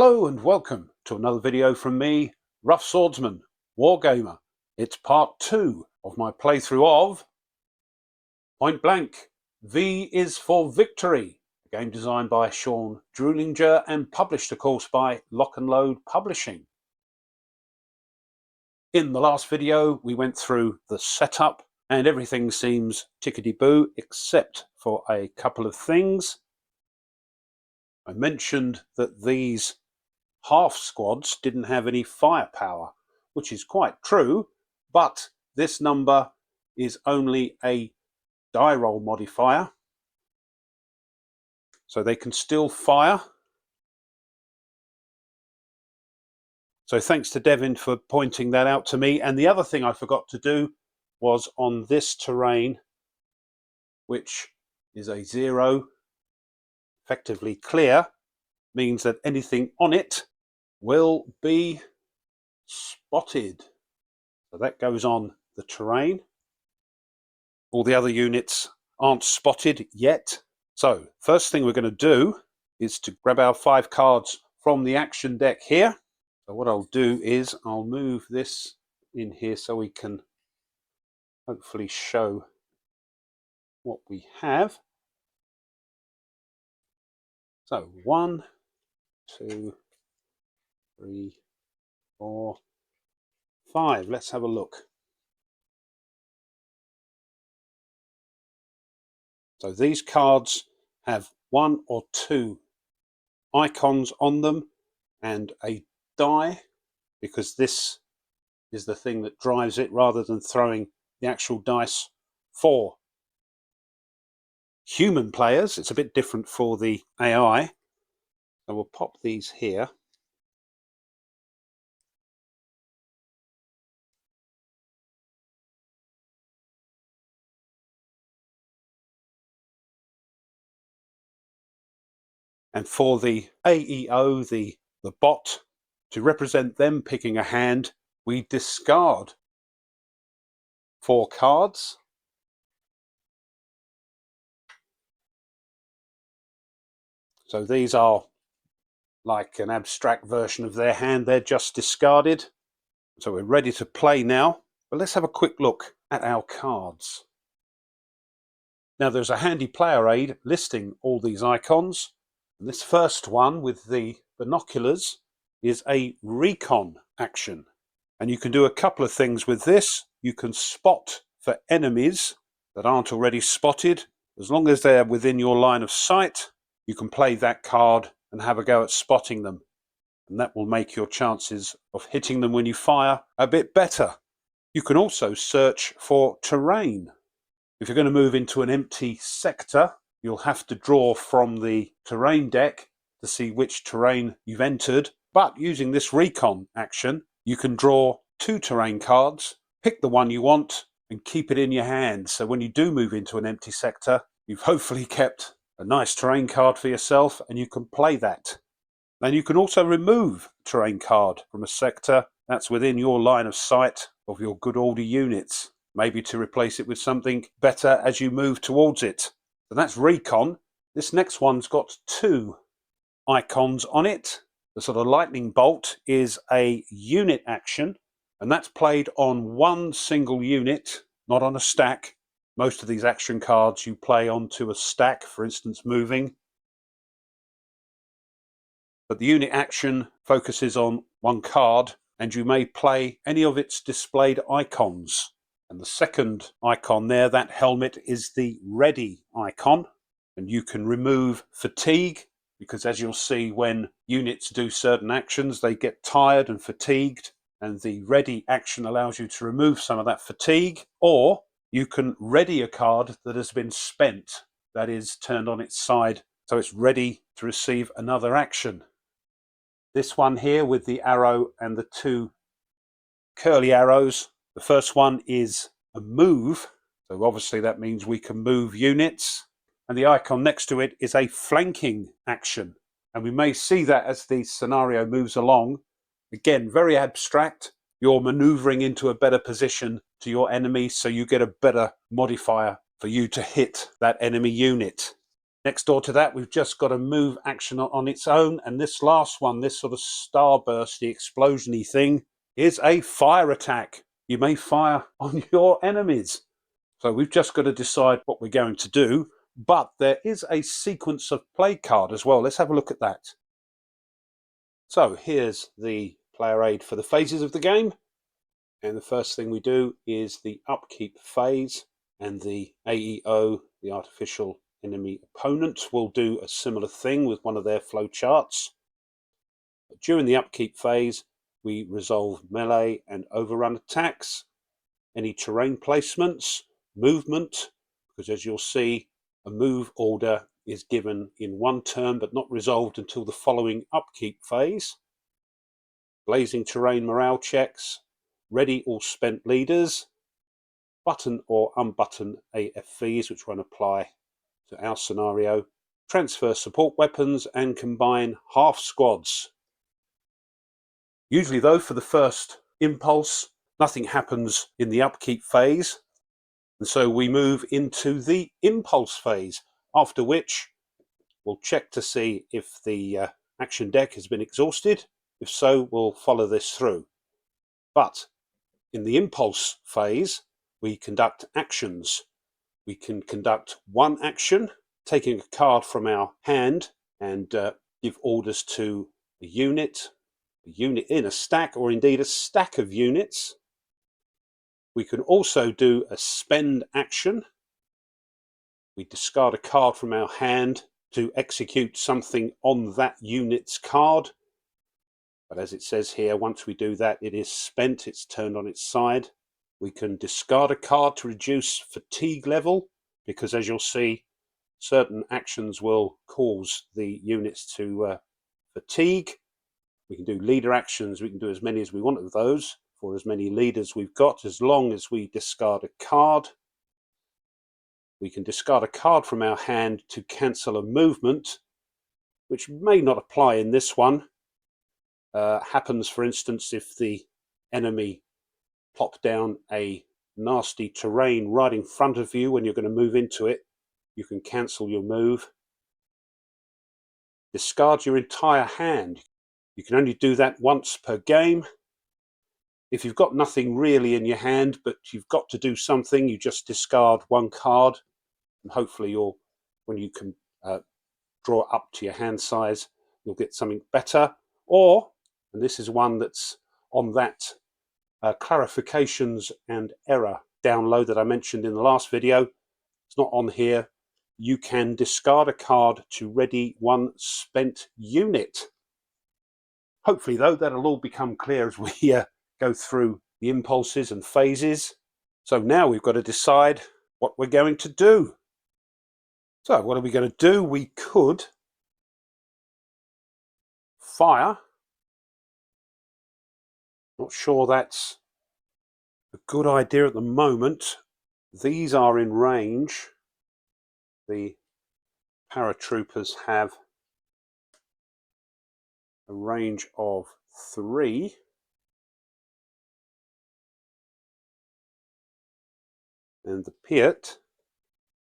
Hello and welcome to another video from me, Rough Swordsman, Wargamer. It's part 2 of my playthrough of Point Blank, V is for Victory, a game designed by Sean Druelinger and published, of course, by Lock and Load Publishing. In the last video, we went through the setup and everything seems tickety-boo except for a couple of things. I mentioned that these half squads didn't have any firepower, which is quite true, but this number is only a die roll modifier, so they can still fire. So thanks to Devin for pointing that out to me. And the other thing I forgot to do was on this terrain, which is a 0, effectively clear, means that anything on it will be spotted. So that goes on the terrain. All the other units aren't spotted yet. So first thing we're going to do is to grab our 5 cards from the action deck here. So what I'll do is I'll move this in here so we can hopefully show what we have. So 1, 2, 3, 4, 5. Let's have a look. So these cards have 1 or 2 icons on them and a die, because this is the thing that drives it rather than throwing the actual dice for human players. It's a bit different for the AI. So we'll pop these here. And for the AEO, the bot, to represent them picking a hand, we discard 4 cards. So these are like an abstract version of their hand. They're just discarded. So we're ready to play now. But let's have a quick look at our cards. Now there's a handy player aid listing all these icons. And this first one with the binoculars is a recon action. And you can do a couple of things with this. You can spot for enemies that aren't already spotted. As long as they're within your line of sight, you can play that card and have a go at spotting them. And that will make your chances of hitting them when you fire a bit better. You can also search for terrain. If you're going to move into an empty sector, you'll have to draw from the terrain deck to see which terrain you've entered. But using this recon action, you can draw 2 terrain cards, pick the one you want, and keep it in your hand. So when you do move into an empty sector, you've hopefully kept a nice terrain card for yourself, and you can play that. And you can also remove a terrain card from a sector that's within your line of sight of your good order units, maybe to replace it with something better as you move towards it. So that's recon. This next one's got 2 icons on it. The sort of lightning bolt is a unit action, and that's played on 1 single unit, not on a stack. Most of these action cards you play onto a stack, for instance moving. But the unit action focuses on 1 card, and you may play any of its displayed icons. And the second icon there, that helmet, is the ready icon. And you can remove fatigue, because as you'll see, when units do certain actions, they get tired and fatigued. And the ready action allows you to remove some of that fatigue. Or you can ready a card that has been spent, that is turned on its side, so it's ready to receive another action. This one here with the arrow and the 2 curly arrows, the first one is a move, so obviously that means we can move units. And the icon next to it is a flanking action. And we may see that as the scenario moves along. Again, very abstract. You're maneuvering into a better position to your enemy, so you get a better modifier for you to hit that enemy unit. Next door to that, we've just got a move action on its own, and this last one, this sort of starbursty, explosion-y thing, is a fire attack. You may fire on your enemies. So we've just got to decide what we're going to do, but there is a sequence of play card as well. Let's have a look at that. So here's the player aid for the phases of the game. And the first thing we do is the upkeep phase, and the AEO, the artificial enemy opponent, will do a similar thing with one of their flow charts. But during the upkeep phase, we resolve melee and overrun attacks, any terrain placements, movement, because as you'll see, a move order is given in one turn but not resolved until the following upkeep phase. Blazing terrain morale checks, ready or spent leaders, button or unbutton AFVs, which won't apply to our scenario, transfer support weapons, and combine half squads. Usually though, for the first impulse, nothing happens in the upkeep phase, and so we move into the impulse phase, after which we'll check to see if the action deck has been exhausted. If so, we'll follow this through. But in the impulse phase, we conduct actions. We can conduct one action, taking a card from our hand, and give orders to a unit in a stack, or indeed a stack of units. We can also do a spend action. We discard a card from our hand to execute something on that unit's card. But as it says here, once we do that, it is spent, it's turned on its side. We can discard a card to reduce fatigue level, because as you'll see, certain actions will cause the units to fatigue. We can do leader actions. We can do as many as we want of those for as many leaders we've got, as long as we discard a card. We can discard a card from our hand to cancel a movement, which may not apply in this one. Happens, for instance, if the enemy plop down a nasty terrain right in front of you when you're going to move into it, you can cancel your move. Discard your entire hand. You can only do that once per game. If you've got nothing really in your hand, but you've got to do something, you just discard one card, and hopefully when you can draw it up to your hand size, you'll get something better. Or, and this is one that's on that clarifications and error download that I mentioned in the last video, it's not on here. You can discard a card to ready one spent unit. Hopefully though, that'll all become clear as we go through the impulses and phases. So now we've got to decide what we're going to do. So what are we going to do? We could fire. Not sure that's a good idea at the moment. These are in range. The paratroopers have a range of 3. And the Piat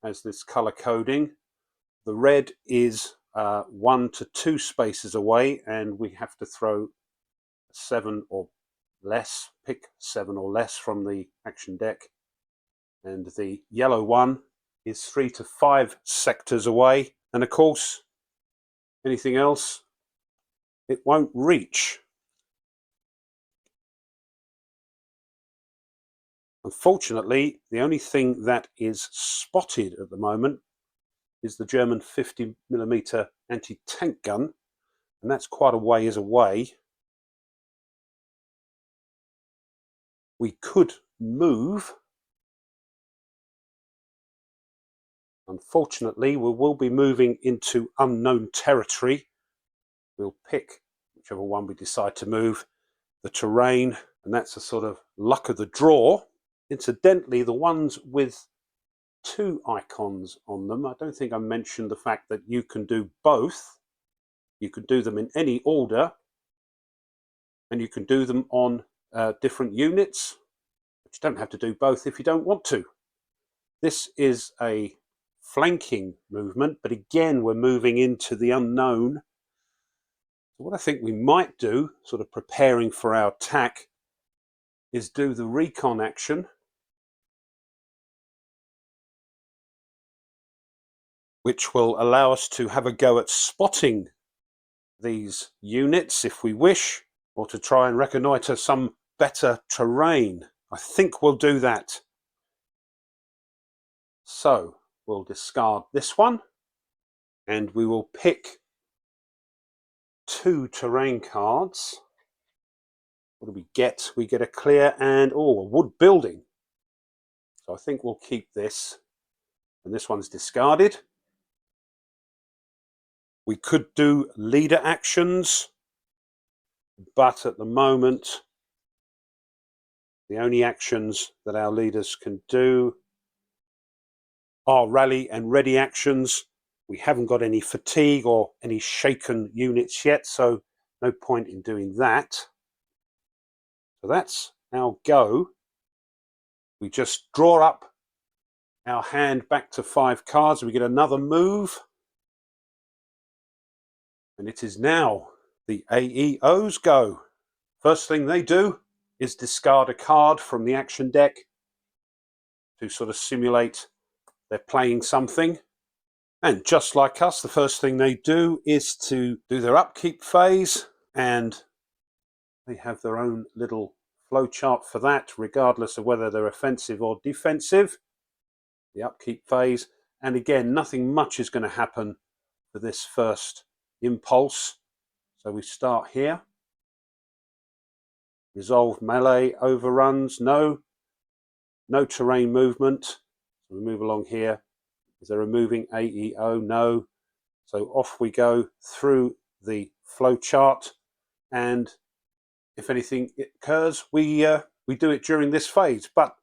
has this color coding. The red is 1 to 2 spaces away, and we have to throw 7 or less, pick 7 or less from the action deck. And the yellow one is 3 to 5 sectors away. And of course, anything else, it won't reach. Unfortunately, the only thing that is spotted at the moment is the German 50mm anti-tank gun, and that's quite a ways away. We could move. Unfortunately, we will be moving into unknown territory. We'll pick whichever one we decide to move, the terrain, and that's a sort of luck of the draw. Incidentally, the ones with 2 icons on them, I don't think I mentioned the fact that you can do both. You can do them in any order, and you can do them on different units, but you don't have to do both if you don't want to. This is a flanking movement, but again, we're moving into the unknown. So what I think we might do, sort of preparing for our attack, is do the recon action, which will allow us to have a go at spotting these units if we wish, or to try and reconnoiter some better terrain. I think we'll do that. So we'll discard this one, and we will pick 2 terrain cards. What do we get? We get a clear and, a wood building. So I think we'll keep this, and this one's discarded. We could do leader actions, but at the moment, the only actions that our leaders can do are rally and ready actions. We haven't got any fatigue or any shaken units yet, so no point in doing that. So that's our go. We just draw up our hand back to 5 cards. We get another move. And it is now the AEO's go. First thing they do is discard a card from the action deck to sort of simulate they're playing something. And just like us, the first thing they do is to do their upkeep phase, and they have their own little flowchart for that, regardless of whether they're offensive or defensive. The upkeep phase, and again, nothing much is going to happen for this first impulse. So we start here. Resolve melee overruns, no terrain movement. So we move along here. Is there a moving AEO? No. So off we go through the flowchart, and if anything occurs, we do it during this phase, but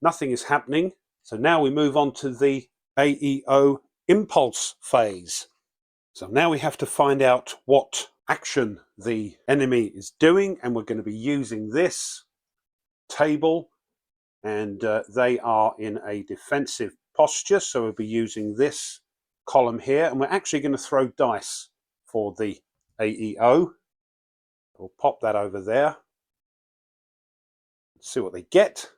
nothing is happening. So now we move on to the AEO impulse phase. So now we have to find out what action the enemy is doing, and we're going to be using this table, and they are in a defensive posture, so we'll be using this column here, and we're actually going to throw dice for the AEO. We'll pop that over there, see what they get.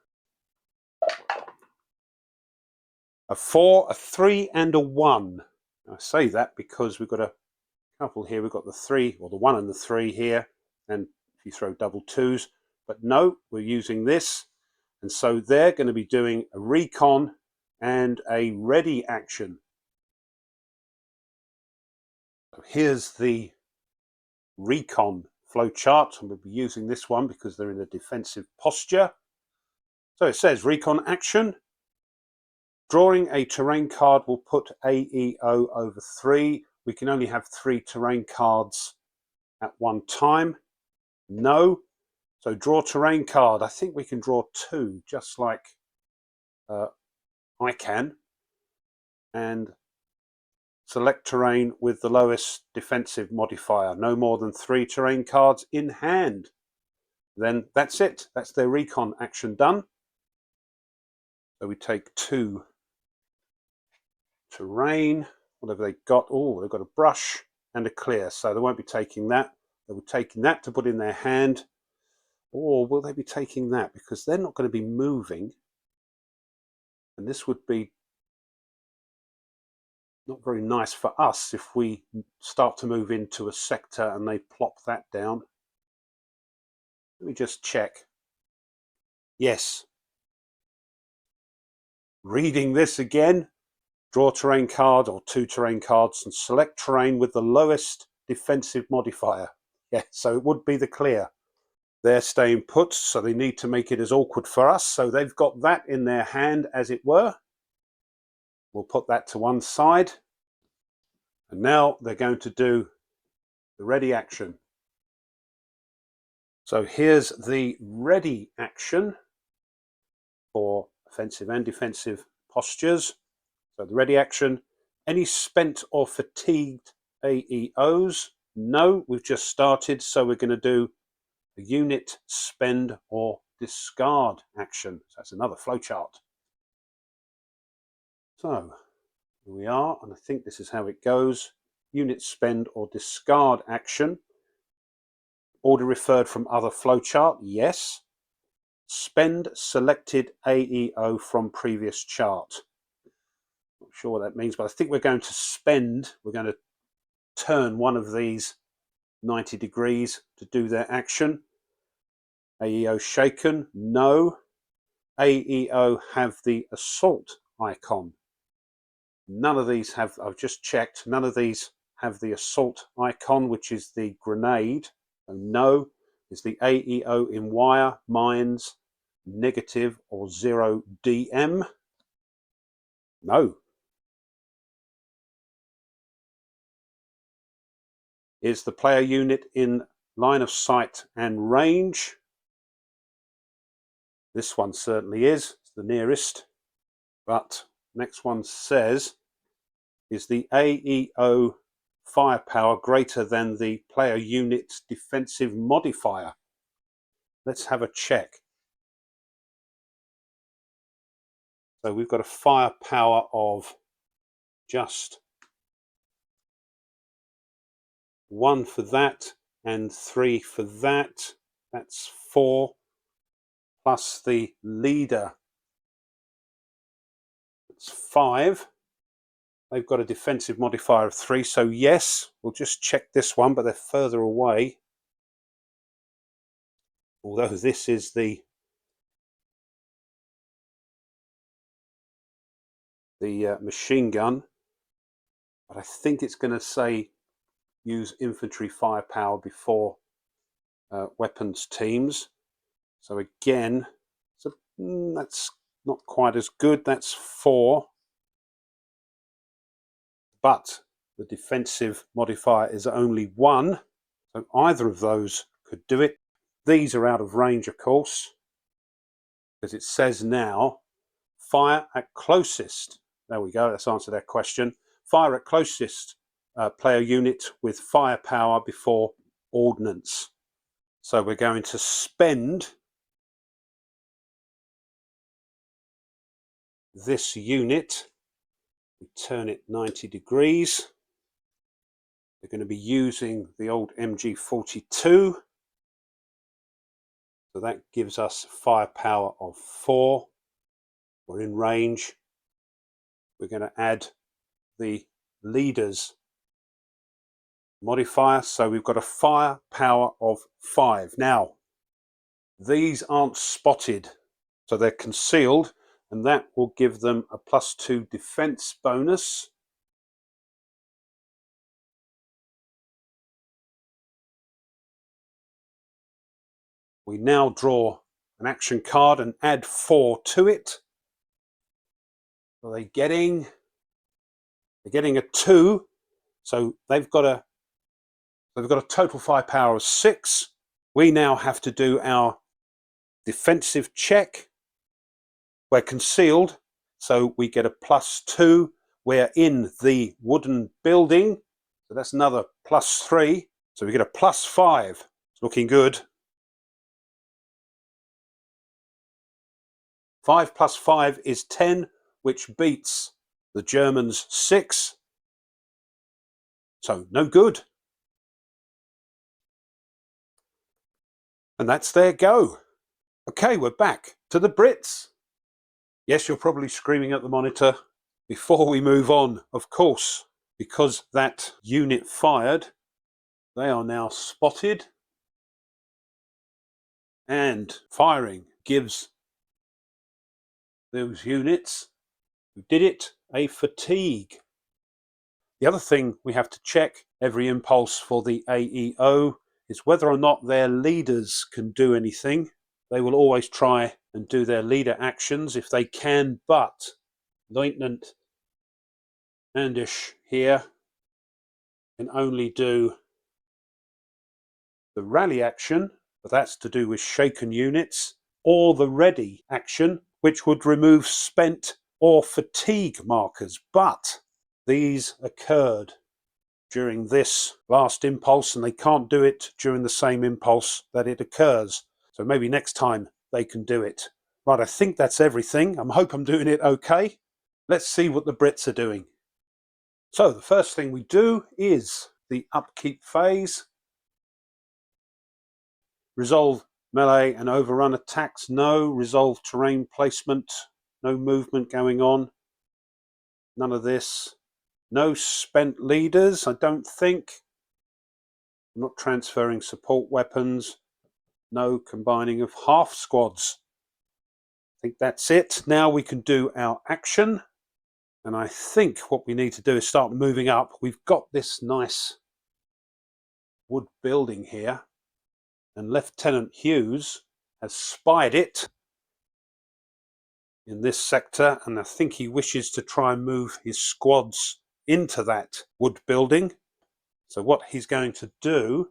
A 4, a 3, and a 1. I say that because we've got a couple here. We've got the 3, or the 1 and the 3 here, and if you throw double 2s, but no, we're using this, and so they're going to be doing a recon and a ready action. So here's the recon flowchart, and we'll be using this one because they're in a defensive posture. So it says recon action. Drawing a terrain card will put AEO over 3. We can only have 3 terrain cards at one time. No. So draw terrain card. I think we can draw 2, just like I can. And select terrain with the lowest defensive modifier. No more than 3 terrain cards in hand. Then that's it. That's their recon action done. So we take 2 terrain. What have they got? Oh, they've got a brush and a clear. So they won't be taking that. They'll be taking that to put in their hand. Or will they be taking that? Because they're not going to be moving. And this would be not very nice for us if we start to move into a sector and they plop that down. Let me just check. Yes. Reading this again. Draw terrain card or 2 terrain cards and select terrain with the lowest defensive modifier. Yeah, so it would be the clear. They're staying put, so they need to make it as awkward for us. So they've got that in their hand, as it were. We'll put that to one side. And now they're going to do the ready action. So here's the ready action for offensive and defensive postures. So the ready action, any spent or fatigued AEOs? No, we've just started, so we're going to do a unit spend or discard action. So that's another flowchart. So Here we are, and I think this is how it goes. Unit spend or discard action. Order referred from other flowchart, yes. Spend selected AEO from previous chart. Not sure what that means, but I think we're going to spend, we're going to turn one of these 90 degrees to do their action. AEO shaken, no. AEO have the assault icon. None of these have, I've just checked, none of these have the assault icon, which is the grenade. So no. Is the AEO in wire, mines, negative or 0 DM? No. Is the player unit in line of sight and range? This one certainly is. It's the nearest. But next one says, is the AEO firepower greater than the player unit's defensive modifier? Let's have a check. So we've got a firepower of just 1 for that and 3 for that. That's 4 plus the leader. It's 5. They've got a defensive modifier of 3, so yes, we'll just check this one, but they're further away. Although this is the machine gun, but I think it's going to say use infantry firepower before weapons teams. So again, that's not quite as good. That's 4. But the defensive modifier is only 1. So either of those could do it. These are out of range, of course, because it says now, fire at closest. There we go, that's answered that question. Fire at closest player unit with firepower before ordnance. So we're going to spend this unit. We turn it 90 degrees. They're going to be using the old MG42. So that gives us firepower of 4. We're in range. We're going to add the leader's modifier. So we've got a firepower of 5. Now, these aren't spotted, so they're concealed, and that will give them a +2 defense bonus. We now draw an action card and add 4 to it. Are they getting? They're getting a 2, so they've got a total firepower of 6. We now have to do our defensive check. We're concealed, so we get a +2. We're in the wooden building, so that's another +3. So we get a +5. It's looking good. 5 + 5 is 10, which beats the Germans' 6. So no good. And that's their go. Okay, we're back to the Brits. Yes, you're probably screaming at the monitor. Before we move on, of course, because that unit fired, they are now spotted. And firing gives those units who did it a fatigue. The other thing we have to check every impulse for the AEO is whether or not their leaders can do anything. They will always try and do their leader actions if they can, but Lieutenant Andish here can only do the rally action, but that's to do with shaken units, or the ready action, which would remove spent or fatigue markers. But these occurred during this last impulse, and they can't do it during the same impulse that it occurs. So maybe next time they can do it. Right, I think that's everything. I hope I'm doing it okay. Let's see what the Brits are doing. So the first thing we do is the upkeep phase. Resolve melee and overrun attacks, no. Resolve terrain placement, no movement going on. None of this. No spent leaders, I don't think. I'm not transferring support weapons. No combining of half squads. I think that's it. Now we can do our action. And I think what we need to do is start moving up. We've got this nice wood building here, and Lieutenant Hughes has spied it in this sector, and I think he wishes to try and move his squads into that wood building. So what he's going to do,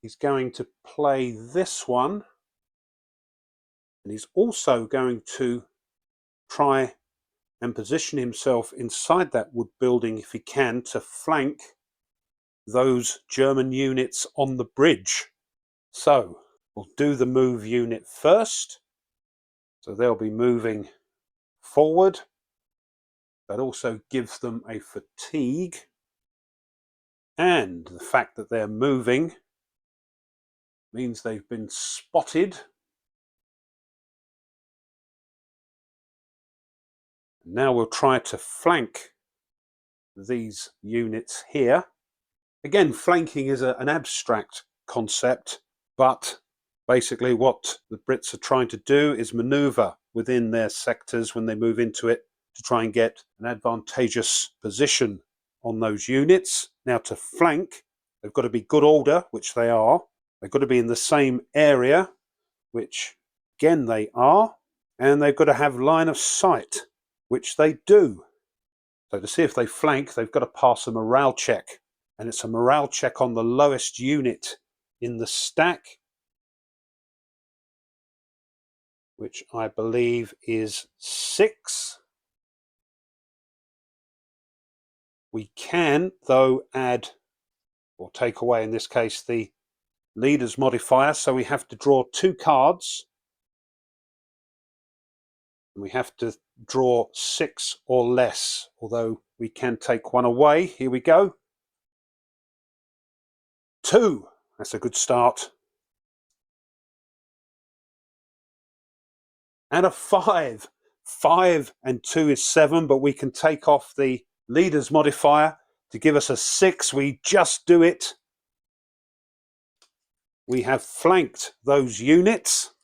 he's going to play this one, and he's also going to try and position himself inside that wood building if he can to flank those German units on the bridge. So we'll do the move unit first. So they'll be moving forward. That also gives them a fatigue. And the fact that they're moving means they've been spotted. Now we'll try to flank these units here. Again, flanking is an abstract concept, but basically what the Brits are trying to do is maneuver within their sectors when they move into it to try and get an advantageous position on those units. Now to flank, they've got to be good order, which they are. They've got to be in the same area, which again they are. And they've got to have line of sight, which they do. So to see if they flank, they've got to pass a morale check. And it's a morale check on the lowest unit in the stack, which I believe is 6. We can, though, add or take away, in this case, the leader's modifier. So we have to draw 2 cards. And we have to draw 6 or less, although we can take 1 away. Here we go. 2. That's a good start. And a 5. 5 and 2 is 7, but we can take off the leader's modifier to give us a 6. We just do it. We have flanked those units.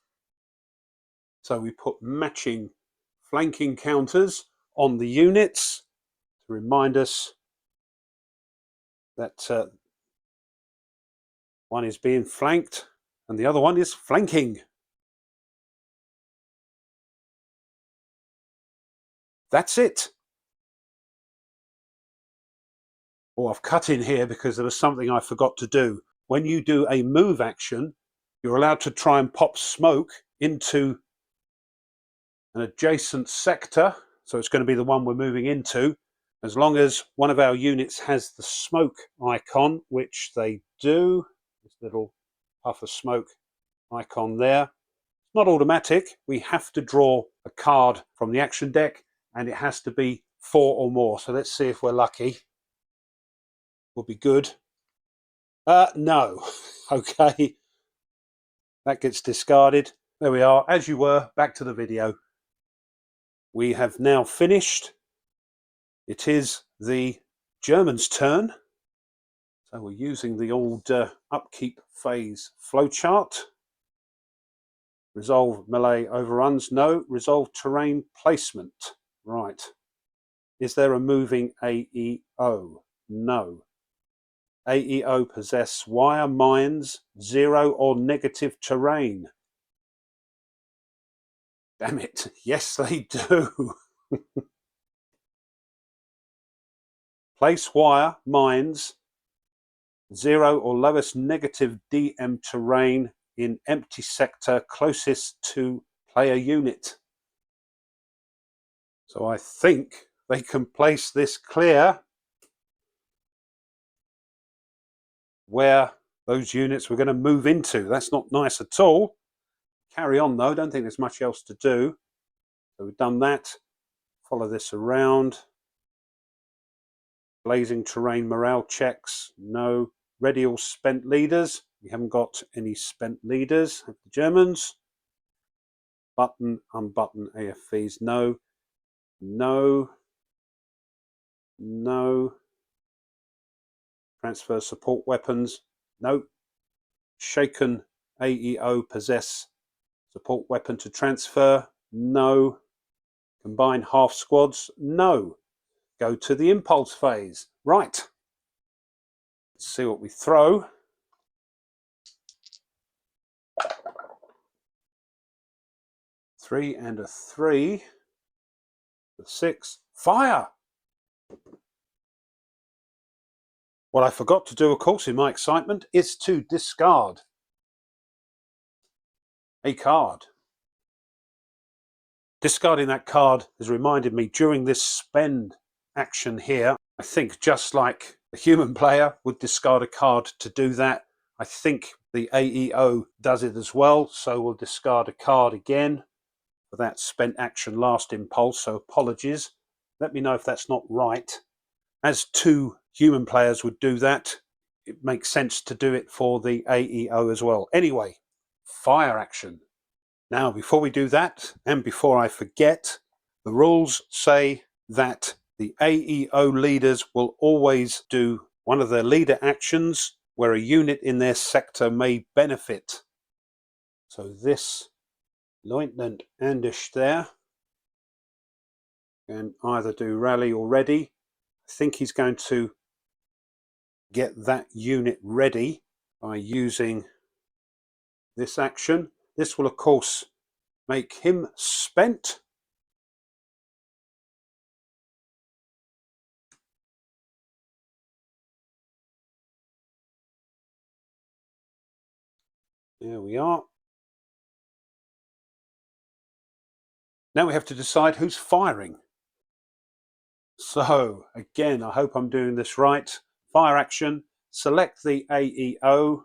So we put matching flanking counters on the units to remind us that one is being flanked and the other one is flanking. That's it. Oh, I've cut in here because there was something I forgot to do. When you do a move action, you're allowed to try and pop smoke into an adjacent sector. So it's going to be the one we're moving into, as long as one of our units has the smoke icon, which they do. This little puff of smoke icon there. Not automatic. We have to draw a card from the action deck, and it has to be 4 or more. So let's see if we're lucky. Will be good. No. Okay. That gets discarded. There we are. As you were, back to the video. We have now finished. It is the Germans' turn. So we're using the old upkeep phase flowchart. Resolve melee overruns. No. Resolve terrain placement. Right. Is there a moving AEO? No. AEO possess wire, mines, 0 or negative terrain. Damn it. Yes, they do. Place wire, mines, 0 or lowest negative DM terrain in empty sector closest to player unit. So I think they can place this clear where those units were going to move into. That's not nice at all. Carry on though, don't think there's much else to do. So we've done that. Follow this around. Blazing terrain morale checks, no. Ready or spent leaders, we haven't got any spent leaders. The Germans. Button, unbutton AFVs, no. No. No. Transfer support weapons, no. Shaken AEO possess support weapon to transfer, no. Combine half squads, no. Go to the impulse phase, right. Let's see what we throw. Three and a 3. The 6. Fire! What I forgot to do, of course, in my excitement, is to discard a card. Discarding that card has reminded me during this spend action here, I think just like a human player would discard a card to do that, I think the AEO does it as well, so we'll discard a card again for that spent action last impulse, so apologies. Let me know if that's not right. As 2 human players would do that, it makes sense to do it for the AEO as well. Anyway, fire action. Now, before we do that, and before I forget, the rules say that the AEO leaders will always do one of their leader actions where a unit in their sector may benefit. So this Lieutenant Anders there can either do rally or ready. I think he's going to get that unit ready by using this action. This will, of course, make him spent. There we are. Now we have to decide who's firing. So, again, I hope I'm doing this right. Fire action, select the AEO,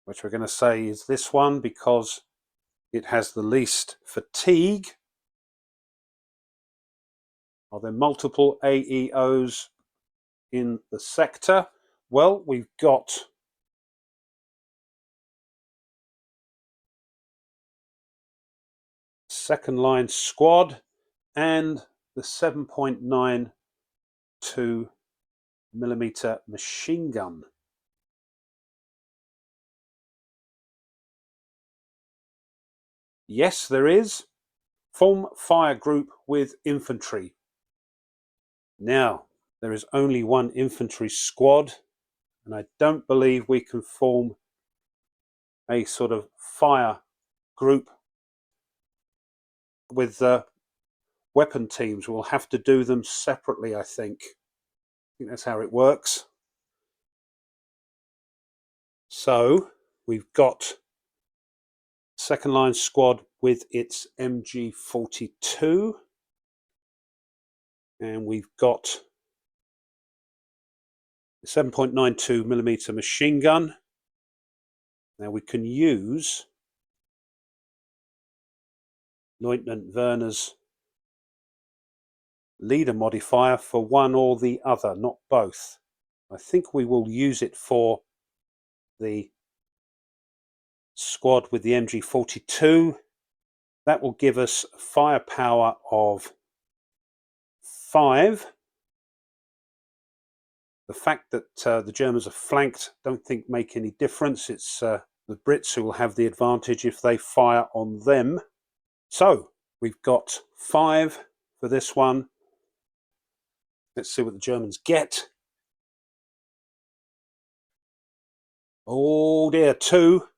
which we're going to say is this one because it has the least fatigue. Are there multiple AEOs in the sector? Well, we've got second line squad and the 7.92 millimeter machine gun. Yes, there is. Form fire group with infantry. Now, there is only one infantry squad, and I don't believe we can form a sort of fire group with weapon teams. We'll have to do them separately, I think. I think that's how it works. So, we've got second line squad with its MG42. And we've got the 7.92 millimeter machine gun. Now we can use Lieutenant Werner's leader modifier for one or the other, not both. I think we will use it for the squad with the MG42. That will give us firepower of 5. The fact that the Germans are flanked don't think make any difference. It's the Brits who will have the advantage if they fire on them. So we've got 5 for this one. Let's see what the Germans get. Oh dear, 2.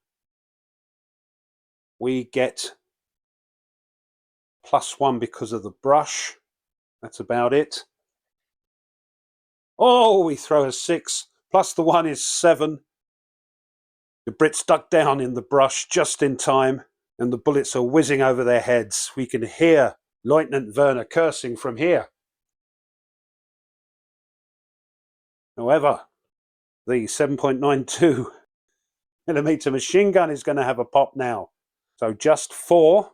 We get +1 because of the brush. That's about it. Oh, we throw a 6. Plus the 1 is 7. The Brits duck down in the brush just in time, and the bullets are whizzing over their heads. We can hear Lieutenant Werner cursing from here. However, the 7.92 millimeter machine gun is going to have a pop now. So just 4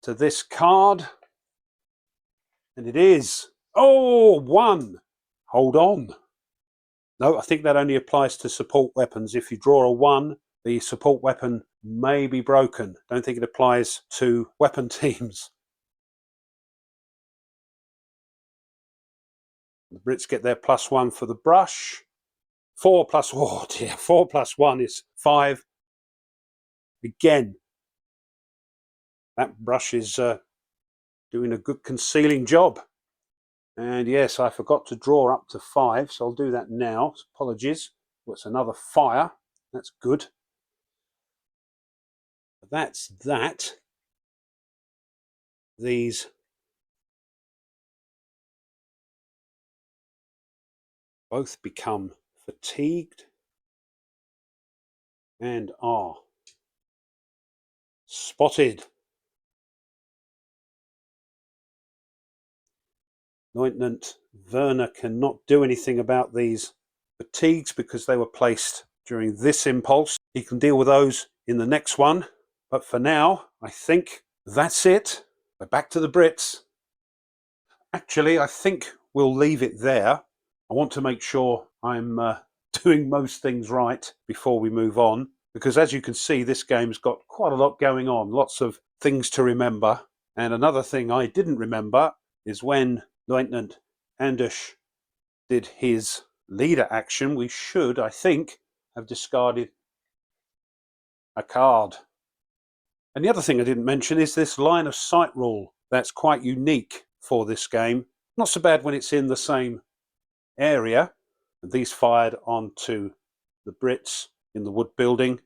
to this card. And it is, oh, 1. Hold on. No, I think that only applies to support weapons. If you draw a 1, the support weapon may be broken. Don't think it applies to weapon teams. The Brits get their +1 for the brush. 4 plus, oh dear, 4 plus 1 is 5. Again, that brush is doing a good concealing job. And yes, I forgot to draw up to 5, so I'll do that now. Apologies. What's another fire? That's good. That's that. These both become fatigued and are spotted. Lieutenant Werner cannot do anything about these fatigues because they were placed during this impulse. He can deal with those in the next one. But for now, I think that's it. We're back to the Brits. Actually, I think we'll leave it there. I want to make sure I'm doing most things right before we move on, because as you can see, this game's got quite a lot going on, lots of things to remember. And another thing I didn't remember is when Lieutenant Anders did his leader action, we should, I think, have discarded a card. And the other thing I didn't mention is this line of sight rule. That's quite unique for this game. Not so bad when it's in the same area. And these fired onto the Brits in the wood building.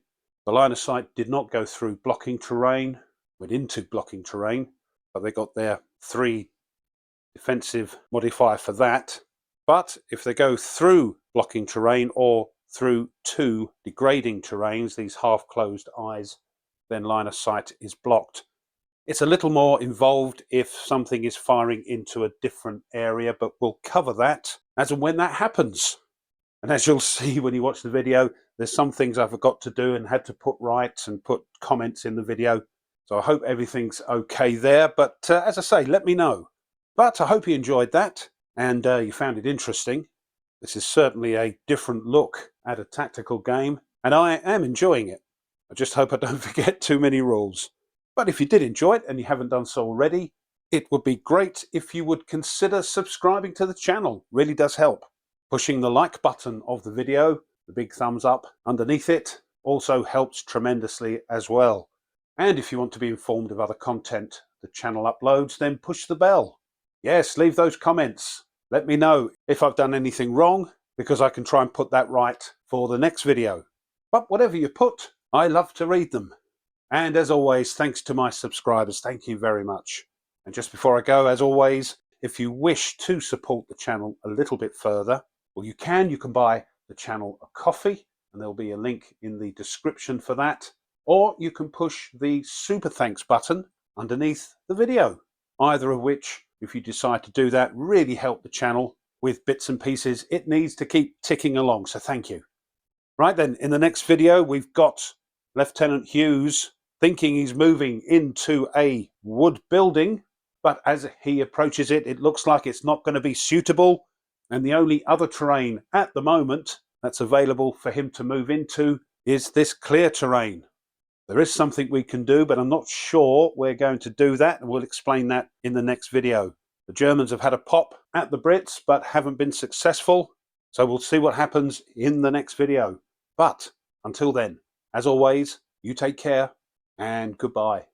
The line of sight did not go through blocking terrain, went into blocking terrain, but they got their 3 defensive modifier for that. But if they go through blocking terrain or through 2 degrading terrains, these half-closed eyes, then line of sight is blocked. It's a little more involved if something is firing into a different area, but we'll cover that as and when that happens. And as you'll see when you watch the video, there's some things I forgot to do and had to put right and put comments in the video. So I hope everything's okay there. But as I say, let me know. But I hope you enjoyed that and you found it interesting. This is certainly a different look at a tactical game, and I am enjoying it. I just hope I don't forget too many rules. But if you did enjoy it and you haven't done so already, it would be great if you would consider subscribing to the channel. Really does help. Pushing the like button of the video, the big thumbs up underneath it, also helps tremendously as well. And if you want to be informed of other content the channel uploads, then push the bell. Yes, leave those comments. Let me know if I've done anything wrong, because I can try and put that right for the next video. But whatever you put, I love to read them. And as always, thanks to my subscribers. Thank you very much. And just before I go, as always, if you wish to support the channel a little bit further, well, you can buy the channel a coffee, and there'll be a link in the description for that. Or you can push the super thanks button underneath the video. Either of which, if you decide to do that, really help the channel with bits and pieces it needs to keep ticking along. So thank you. Right then, in the next video, we've got Lieutenant Hughes thinking he's moving into a wood building, but as he approaches it, it looks like it's not going to be suitable. And the only other terrain at the moment that's available for him to move into is this clear terrain. There is something we can do, but I'm not sure we're going to do that, and we'll explain that in the next video. The Germans have had a pop at the Brits, but haven't been successful. So we'll see what happens in the next video. But until then, as always, you take care and goodbye.